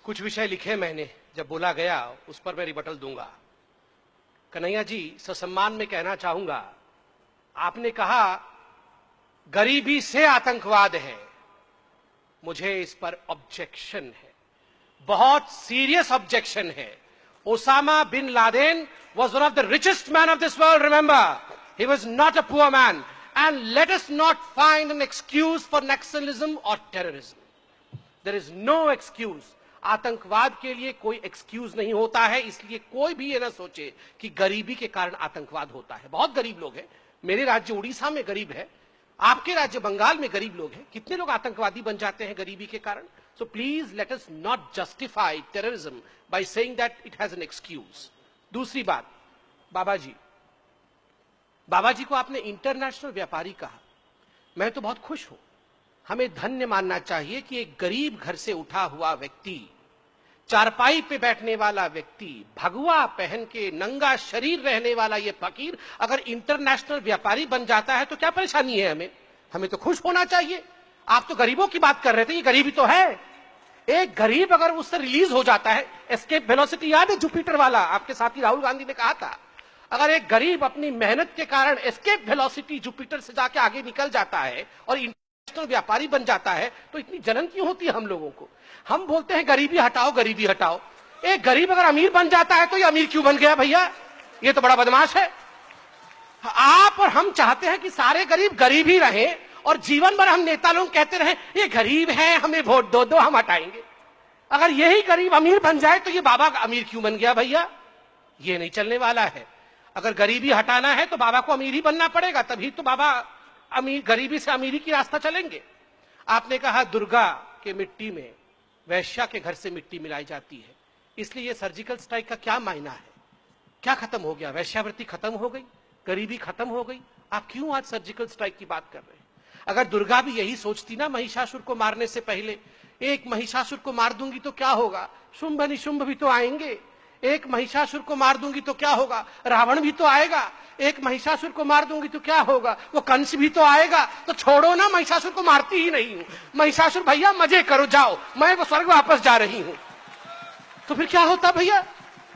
कुछ विषय लिखे मैंने, जब बोला गया उस पर मैं रिबटल दूंगा। कन्हैया जी, ससम्मान में कहना चाहूंगा, आपने कहा गरीबी से आतंकवाद है। मुझे इस पर ऑब्जेक्शन है, बहुत सीरियस ऑब्जेक्शन है। Osama bin Laden was one of the richest men of this world, remember. He was not a poor man. And let us not find an excuse for nationalism or terrorism. There is no excuse. आतंकवाद के लिए कोई excuse नहीं होता है, इसलिए कोई भी ये ना सोचे कि गरीबी के कारण आतंकवाद होता है। बहुत गरीब लोग हैं, मेरे राज्य उड़ीसा में गरीब है, आपके राज्य बंगाल में गरीब लोग हैं। कितने लोग आतंकवादी बन जाते हैं गरीबी के कारण? So please let us not justify terrorism by saying that it has an excuse. दूसरी बात, बाबा जी को आपने इंटरनेशनल व्यापारी कहा। मैं तो बहुत खुश हूं, हमें धन्य मानना चाहिए कि एक गरीब घर से उठा हुआ व्यक्ति, चारपाई पे बैठने वाला व्यक्ति, भगवा पहन के नंगा शरीर रहने वाला ये फकीर अगर इंटरनेशनल व्यापारी बन जाता है तो क्या परेशानी है? हमें तो खुश होना चाहिए। आप तो गरीबों की बात कर रहे थे, ये गरीबी तो है। एक गरीब अगर उससे रिलीज हो जाता है, एस्केप वेलोसिटी याद है जुपिटर वाला, आपके साथी राहुल गांधी ने कहा था, अगर एक गरीब अपनी मेहनत के कारण एस्केप वेलोसिटी जुपिटर से जाके आगे निकल जाता है और इंटरनेशनल व्यापारी बन जाता है तो इतनी जलन क्यों होती है हम लोगों को? हम बोलते हैं गरीबी हटाओ, गरीबी हटाओ। एक गरीब अगर अमीर बन जाता है तो ये अमीर क्यों बन गया भैया? ये तो बड़ा बदमाश है। आप और हम चाहते हैं कि सारे गरीब गरीब ही रहे और जीवन भर हम नेता लोग कहते रहे ये गरीब है, हमें वोट दो, हम हटाएंगे। अगर यही गरीब अमीर बन जाए तो ये बाबा अमीर क्यों बन गया भैया? ये नहीं चलने वाला है। अगर गरीबी हटाना है तो बाबा को अमीर ही बनना पड़ेगा, तभी तो बाबा अमीर, गरीबी से अमीरी की रास्ता चलेंगे। आपने कहा दुर्गा के मिट्टी में वैश्या के घर से मिट्टी मिलाई जाती है, इसलिए ये सर्जिकल स्ट्राइक का क्या मायना है? क्या खत्म हो गया? वैश्यावृत्ति खत्म हो गई, गरीबी खत्म हो गई? आप क्यों आज सर्जिकल स्ट्राइक की बात कर रहे हैं? अगर दुर्गा भी यही सोचती ना महिषासुर को मारने से पहले, एक महिषासुर को मार दूंगी तो क्या होगा, शुंभ निशुंभ भी तो आएंगे। एक महिषासुर को मार दूंगी तो क्या होगा, रावण भी तो आएगा। एक महिषासुर को मार दूंगी तो क्या होगा, वो कंस भी तो आएगा। तो छोड़ो ना, महिषासुर को मारती ही नहीं हूं। महिषासुर भैया मजे करो, जाओ, मैं वो स्वर्ग वापस जा रही हूं। तो फिर क्या होता भैया?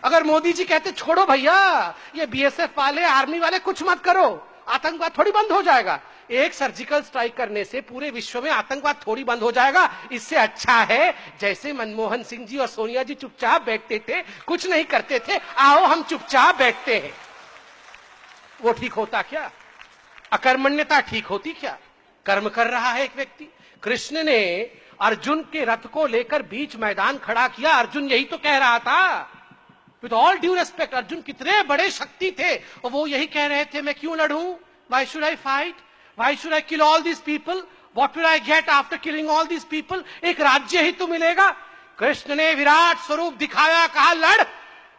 अगर मोदी जी कहते छोड़ो भैया, ये बीएसएफ वाले, आर्मी वाले कुछ मत करो, आतंकवाद थोड़ी बंद हो जाएगा। एक सर्जिकल स्ट्राइक करने से पूरे विश्व में आतंकवाद थोड़ी बंद हो जाएगा। इससे अच्छा है जैसे मनमोहन सिंह जी और सोनिया जी चुपचाप बैठते थे, कुछ नहीं करते थे, आओ हम चुपचाप बैठते हैं। वो ठीक होता क्या? अकर्मण्यता ठीक होती क्या? कर्म कर रहा है एक व्यक्ति। कृष्ण ने अर्जुन के रथ को लेकर बीच मैदान खड़ा किया। अर्जुन यही तो कह रहा था, with all due respect, Arjun कितने बड़े शक्ति थे और वो यही कह रहे थे, मैं क्यों लड़ूं? Why should I fight? Why should I kill all these people? What will I get after killing all these people? एक राज्य ही तो मिलेगा। कृष्ण ने विराट स्वरूप दिखाया, कहा लड़,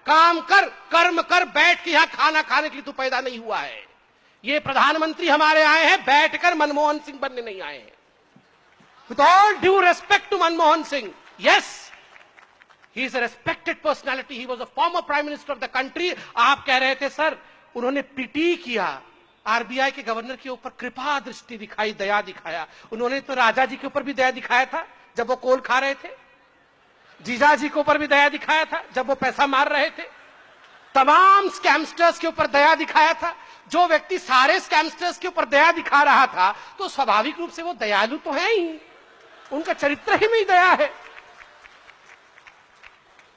काम कर, कर्म कर, बैठ के यहां खाना खाने के लिए तू पैदा नहीं हुआ है। ये प्रधानमंत्री हमारे आए हैं, बैठकर मनमोहन सिंह बनने नहीं आए हैं। With all due respect to Manmohan Singh, yes, he is a respected personality. He was a former prime minister of the country. आप कह रहे थे सर, उन्होंने पीटी किया, आरबीआई के गवर्नर के ऊपर कृपा दृष्टि दिखाई, दया दिखाया। उन्होंने तो राजा जी के ऊपर भी दया दिखाया था जब वो कोल खा रहे थे, जीजा जी के ऊपर भी दया दिखाया था जब वो पैसा मार रहे थे, तमाम स्कैमस्टर्स के ऊपर दया दिखाया था। जो व्यक्ति सारे स्कैमस्टर्स के ऊपर दया दिखा रहा था तो स्वाभाविक रूप से वो दयालु तो है ही, उनका चरित्र ही में दया है।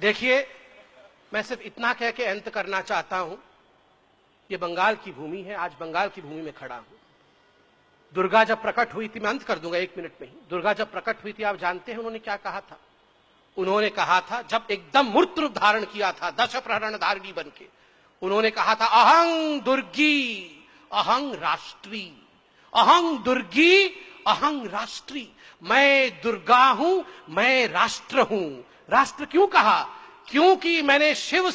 देखिए, मैं सिर्फ इतना कह के अंत करना चाहता हूं, ये बंगाल की भूमि है, आज बंगाल की भूमि में खड़ा हूं। दुर्गा जब प्रकट हुई थी, मैं अंत कर दूंगा 1 मिनट में ही। दुर्गा जब प्रकट हुई थी, आप जानते हैं उन्होंने क्या कहा था? उन्होंने कहा था, जब एकदम मूर्त रूप धारण किया था, दश प्रहरण धारिणी बन के, उन्होंने कहा था, अहं दुर्गी अहं राष्ट्री, अहं दुर्गी अहं राष्ट्री। मैं दुर्गा हूं, मैं राष्ट्र हूं। राष्ट्र क्यों कहा? क्योंकि मैंने शिव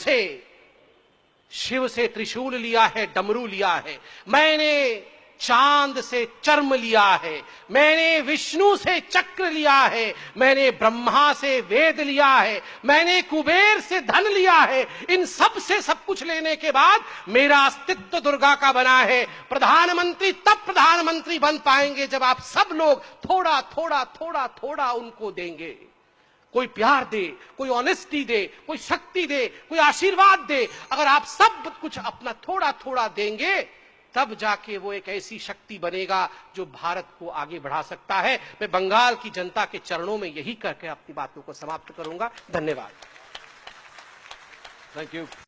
से त्रिशूल लिया है, डमरू लिया है, मैंने चांद से चर्म लिया है, मैंने विष्णु से चक्र लिया है, मैंने ब्रह्मा से वेद लिया है, मैंने कुबेर से धन लिया है। इन सब से सब कुछ लेने के बाद मेरा अस्तित्व दुर्गा का बना है। प्रधानमंत्री तब प्रधानमंत्री बन पाएंगे जब आप सब लोग थोड़ा थोड़ा थोड़ा थोड़ा उनको देंगे। कोई प्यार दे, कोई ऑनेस्टी दे, कोई शक्ति दे, कोई आशीर्वाद दे। अगर आप सब कुछ अपना थोड़ा थोड़ा देंगे, तब जाके वो एक ऐसी शक्ति बनेगा जो भारत को आगे बढ़ा सकता है। मैं बंगाल की जनता के चरणों में यही करके अपनी बातों को समाप्त करूंगा। धन्यवाद। Thank you.